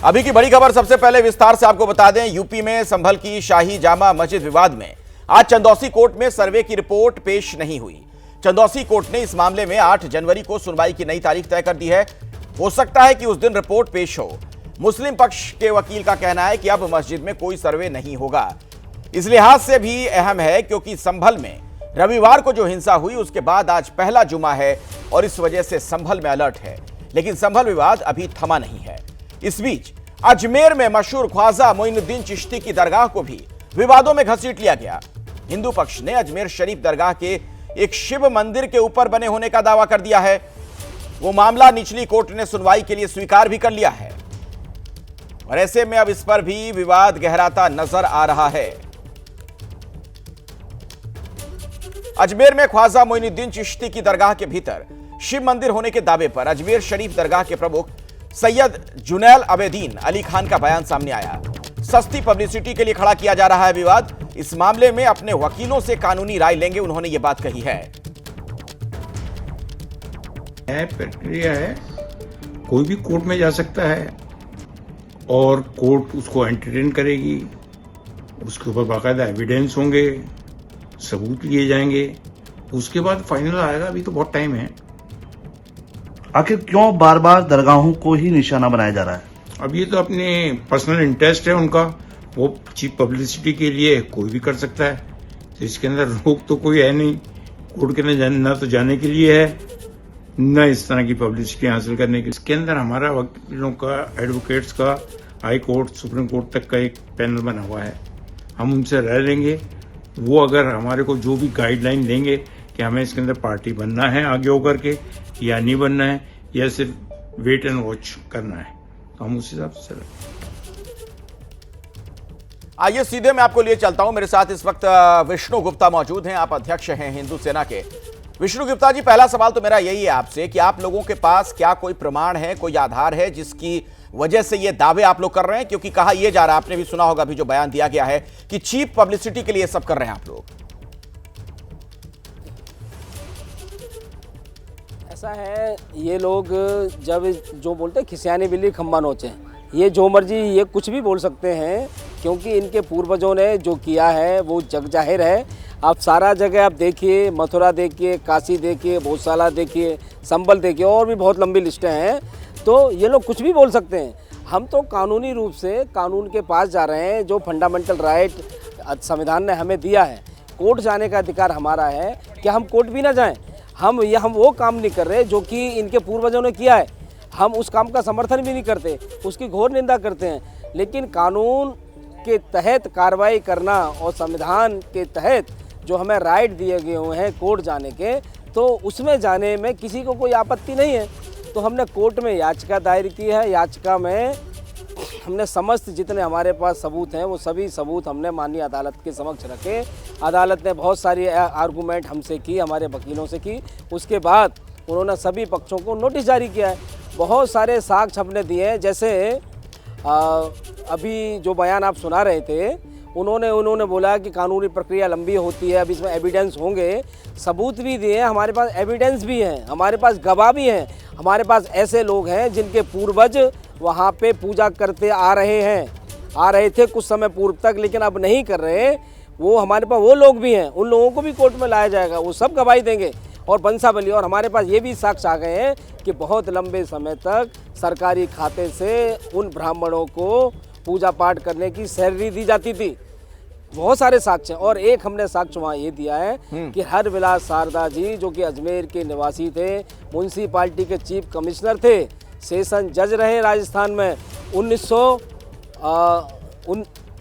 अभी की बड़ी खबर सबसे पहले विस्तार से आपको बता दें। यूपी में संभल की शाही जामा मस्जिद विवाद में आज चंदौसी कोर्ट में सर्वे की रिपोर्ट पेश नहीं हुई। चंदौसी कोर्ट ने इस मामले में 8 जनवरी को सुनवाई की नई तारीख तय कर दी है। हो सकता है कि उस दिन रिपोर्ट पेश हो। मुस्लिम पक्ष के वकील का कहना है कि अब मस्जिद में कोई सर्वे नहीं होगा। इस लिहाज से भी अहम है क्योंकि संभल में रविवार को जो हिंसा हुई उसके बाद आज पहला जुमा है और इस वजह से संभल में अलर्ट है। लेकिन संभल विवाद अभी थमा नहीं है। इस बीच अजमेर में मशहूर ख्वाजा मोइनुद्दीन चिश्ती की दरगाह को भी विवादों में घसीट लिया गया। हिंदू पक्ष ने अजमेर शरीफ दरगाह के एक शिव मंदिर के ऊपर बने होने का दावा कर दिया है। वो मामला निचली कोर्ट ने सुनवाई के लिए स्वीकार भी कर लिया है और ऐसे में अब इस पर भी विवाद गहराता नजर आ रहा है। अजमेर में ख्वाजा मोइनुद्दीन चिश्ती की दरगाह के भीतर शिव मंदिर होने के दावे पर अजमेर शरीफ दरगाह के प्रमुख सैयद जुनैल अबेदीन अली खान का बयान सामने आया। सस्ती पब्लिसिटी के लिए खड़ा किया जा रहा है विवाद। इस मामले में अपने वकीलों से कानूनी राय लेंगे, उन्होंने यह बात कही है। प्रक्रिया है, कोई भी कोर्ट में जा सकता है और कोर्ट उसको एंटरटेन करेगी। उसके ऊपर बाकायदा एविडेंस होंगे, सबूत लिए जाएंगे, उसके बाद फाइनल आएगा। अभी तो बहुत टाइम है। आखिर क्यों बार बार दरगाहों को ही निशाना बनाया जा रहा है? अब ये तो अपने पर्सनल इंटरेस्ट है उनका, वो चीप पब्लिसिटी के लिए कोई भी कर सकता है। तो इसके अंदर रोक तो कोई है नहीं। कोर्ट के ना तो जाने के लिए है, न इस तरह की पब्लिसिटी हासिल करने के लिए। इसके अंदर हमारा वकीलों का, एडवोकेट्स का, हाई कोर्ट, सुप्रीम कोर्ट तक का एक पैनल बना हुआ है। हम उनसे राय लेंगे। वो अगर हमारे को जो भी गाइडलाइन देंगे कि हमें इसके अंदर पार्टी बनना है आगे होकर के या नहीं बनना है, या सिर्फ वेट एंड वॉच करना है, तो हम उस हिसाब से चलें। आइए सीधे मैं आपको लिए चलता हूं। मेरे साथ इस वक्त विष्णु गुप्ता मौजूद हैं। आप अध्यक्ष हैं हिंदू सेना के। विष्णु गुप्ता जी, पहला सवाल तो मेरा यही है आपसे कि आप लोगों के पास क्या कोई प्रमाण है, कोई आधार है जिसकी वजह से ये दावे आप लोग कर रहे हैं? क्योंकि कहा यह जा रहा है, आपने भी सुना होगा अभी जो बयान दिया गया है कि चीप पब्लिसिटी के लिए सब कर रहे हैं आप लोग। ऐसा है, ये लोग जब जो बोलते हैं खिसियानी बिल्ली खंबा नोचे, ये जो मर्जी ये कुछ भी बोल सकते हैं क्योंकि इनके पूर्वजों ने जो किया है वो जग जाहिर है। आप सारा जगह आप देखिए, मथुरा देखिए, काशी देखिए, भोजशाला देखिए, संभल देखिए, और भी बहुत लंबी लिस्टें हैं। तो ये लोग कुछ भी बोल सकते हैं। हम तो कानूनी रूप से कानून के पास जा रहे हैं। जो फंडामेंटल राइट संविधान ने हमें दिया है, कोर्ट जाने का अधिकार हमारा है कि हम कोर्ट भी ना जाएं। हम वो काम नहीं कर रहे जो कि इनके पूर्वजों ने किया है। हम उस काम का समर्थन भी नहीं करते, उसकी घोर निंदा करते हैं। लेकिन कानून के तहत कार्रवाई करना और संविधान के तहत जो हमें राइट दिए गए हुए हैं कोर्ट जाने के, तो उसमें जाने में किसी को कोई आपत्ति नहीं है। तो हमने कोर्ट में याचिका दायर की है। याचिका में हमने समस्त जितने हमारे पास सबूत हैं वो सभी सबूत हमने माननीय अदालत के समक्ष रखे। अदालत ने बहुत सारी आर्गूमेंट हमसे की, हमारे वकीलों से की। उसके बाद उन्होंने सभी पक्षों को नोटिस जारी किया है। बहुत सारे साक्ष्य हमने दिए हैं। जैसे अभी जो बयान आप सुना रहे थे, उन्होंने बोला कि कानूनी प्रक्रिया लंबी होती है, अब इसमें एविडेंस होंगे। सबूत भी दिए हैं, हमारे पास एविडेंस भी हैं, हमारे पास गवाह भी हैं। हमारे पास ऐसे लोग हैं जिनके पूर्वज वहाँ पे पूजा करते आ रहे थे कुछ समय पूर्व तक, लेकिन अब नहीं कर रहे। वो हमारे पास वो लोग भी हैं, उन लोगों को भी कोर्ट में लाया जाएगा, वो सब गवाही देंगे और बंसाबली। और हमारे पास ये भी साक्ष्य आ गए हैं कि बहुत लंबे समय तक सरकारी खाते से उन ब्राह्मणों को पूजा पाठ करने की सैलरी दी जाती थी। बहुत सारे साक्ष्य हैं। और एक हमने साक्ष्य वहाँ ये दिया है कि हरविलास शारदा जी, जो कि अजमेर के निवासी थे, म्यूनसिपालिटी के चीफ कमिश्नर थे, सेशन जज रहे राजस्थान में।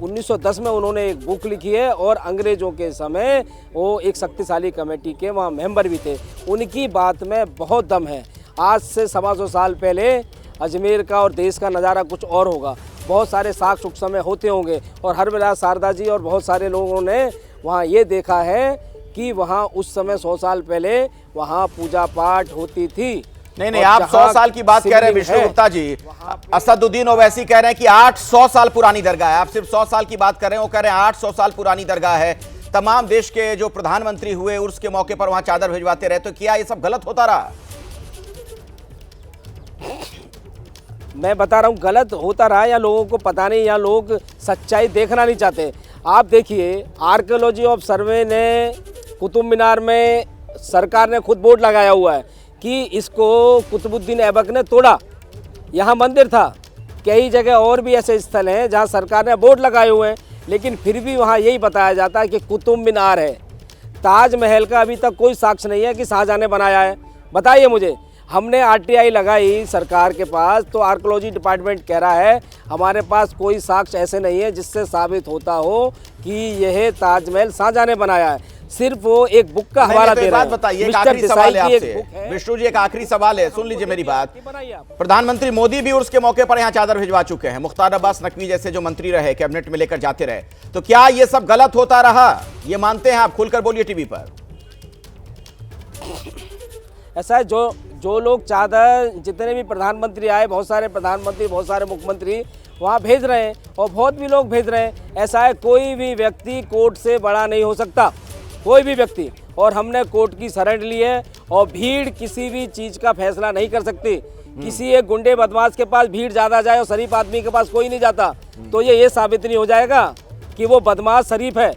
1910 में उन्होंने एक बुक लिखी है और अंग्रेज़ों के समय वो एक शक्तिशाली कमेटी के वहाँ मेंबर भी थे। उनकी बात में बहुत दम है। आज से 125 साल पहले अजमेर का और देश का नज़ारा कुछ और होगा। बहुत सारे साक्ष्य उस समय होते होंगे और हरविलास शारदा जी और बहुत सारे लोगों ने वहाँ ये देखा है कि वहाँ उस समय 100 साल पहले वहाँ पूजा पाठ होती थी। नहीं, आप 100 साल की बात कह रहे हैं विष्णु गुप्ता जी। असदुद्दीन ओवैसी कह रहे हैं कि 800 साल पुरानी दरगाह है। आप सिर्फ 100 साल की बात कर रहे हैं, वो कह रहे हैं 800 साल पुरानी दरगाह है। तमाम देश के जो प्रधानमंत्री हुए उर्स के मौके पर वहां चादर भिजवाते रहे। तो क्या ये सब गलत होता रहा? मैं बता रहा हूँ गलत होता रहा या लोगों को पता नहीं या लोग सच्चाई देखना नहीं चाहते। आप देखिए आर्कियोलॉजी ऑफ सर्वे ने कुतुब मीनार में सरकार ने खुद बोर्ड लगाया हुआ है कि इसको कुतुबुद्दीन ऐबक ने तोड़ा। यहाँ मंदिर था, कई जगह और भी ऐसे स्थल हैं जहाँ सरकार ने बोर्ड लगाए हुए हैं, लेकिन फिर भी वहाँ यही बताया जाता है कि कुतुब मीनार है। ताजमहल का अभी तक कोई साक्ष्य नहीं है कि शाहजहाँ ने बनाया है। बताइए मुझे, हमने आरटीआई लगाई सरकार के पास तो आर्कियोलॉजी डिपार्टमेंट कह रहा है हमारे पास कोई साक्ष्य ऐसे नहीं है जिससे साबित होता हो कि यह ताजमहल शाहजहाँ ने बनाया है। सिर्फ वो एक बुक का हवाला दे रहा है। बताइए, एक आखिरी सवाल है आपसे विष्णु जी, एक आखिरी सवाल है, सुन लीजिए मेरी बात। प्रधानमंत्री मोदी भी उर्स के मौके पर यहाँ चादर भिजवा चुके हैं, मुख्तार अब्बास नकवी जैसे जो मंत्री रहे कैबिनेट में लेकर जाते रहे, तो क्या ये सब गलत होता रहा? ये मानते हैं आप? खुलकर बोलिए टीवी पर। ऐसा है, जो लोग चादर, जितने भी प्रधानमंत्री आए, बहुत सारे प्रधानमंत्री, बहुत सारे मुख्यमंत्री वहाँ भेज रहे हैं और बहुत भी लोग भेज रहे हैं। ऐसा है, कोई भी व्यक्ति कोर्ट से बड़ा नहीं हो सकता, कोई भी व्यक्ति। और हमने कोर्ट की शरण ली है और भीड़ किसी भी चीज़ का फैसला नहीं कर सकती। किसी एक गुंडे बदमाश के पास भीड़ ज़्यादा जाए और शरीफ आदमी के पास कोई नहीं जाता, तो ये साबित नहीं हो जाएगा कि वो बदमाश शरीफ है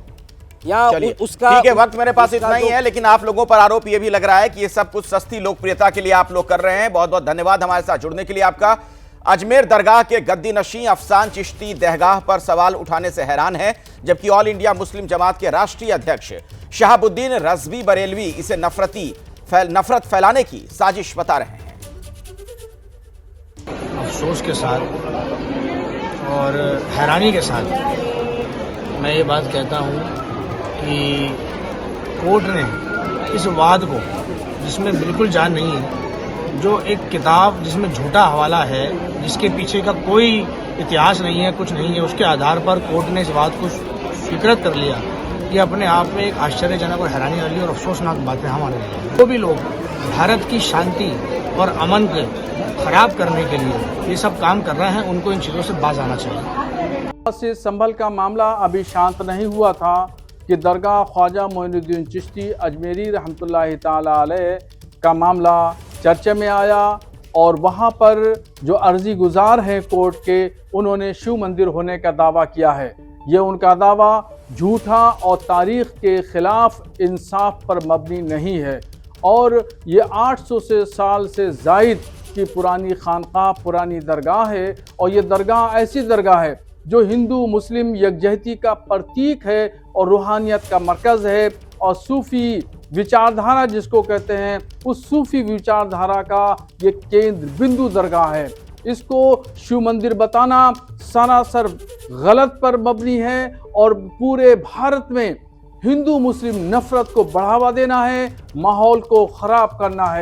या उसका। ठीक है, वक्त मेरे पास इतना ही है, लेकिन आप लोगों पर आरोप ये भी लग रहा है कि ये सब कुछ सस्ती लोकप्रियता के लिए आप लोग कर रहे हैं। बहुत बहुत धन्यवाद हमारे साथ जुड़ने के लिए आपका। अजमेर दरगाह के गद्दी नशीं अफसान चिश्ती दहगाह पर सवाल उठाने से हैरान है, जबकि ऑल इंडिया मुस्लिम जमात के राष्ट्रीय अध्यक्ष शहाबुद्दीन रज़वी बरेलवी इसे नफरत फैलाने की साजिश बता रहे हैं। अफसोस के साथ और हैरानी के साथ मैं ये बात कहता हूँ कि कोर्ट ने इस वाद को, जिसमें बिल्कुल जान नहीं है, जो एक किताब जिसमें झूठा हवाला है, जिसके पीछे का कोई इतिहास नहीं है, कुछ नहीं है, उसके आधार पर कोर्ट ने इस बात को स्वीकृत कर लिया। ये अपने आप में एक आश्चर्यजनक और हैरानी वाली और अफसोसनाक बात है हमारे लिए। जो भी लोग भारत की शांति और अमन को खराब करने के लिए ये सब काम कर रहे हैं, उनको इन चीज़ों से बाज आना चाहिए। से संभल का मामला अभी शांत नहीं हुआ था कि दरगाह ख्वाजा मोइनुद्दीन चिश्ती अजमेरी रहमतुल्लाहि ताला अलैह का मामला चर्चे में आया और वहाँ पर जो अर्जी गुजार हैं कोर्ट के, उन्होंने शिव मंदिर होने का दावा किया है। ये उनका दावा झूठा और तारीख़ के ख़िलाफ़ इंसाफ पर मबनी नहीं है और ये 800 साल से ज़ायद की पुरानी खानक़ाह, पुरानी दरगाह है और ये दरगाह ऐसी दरगाह है जो हिंदू मुस्लिम यकजहती का प्रतीक है और रूहानियत का मरकज़ है और सूफ़ी विचारधारा जिसको कहते हैं, उस सूफ़ी विचारधारा का ये केंद्र बिंदु दरगाह है। इसको शिव मंदिर बताना सरासर गलत पर मबनी है और पूरे भारत में हिंदू मुस्लिम नफरत को बढ़ावा देना है, माहौल को ख़राब करना है।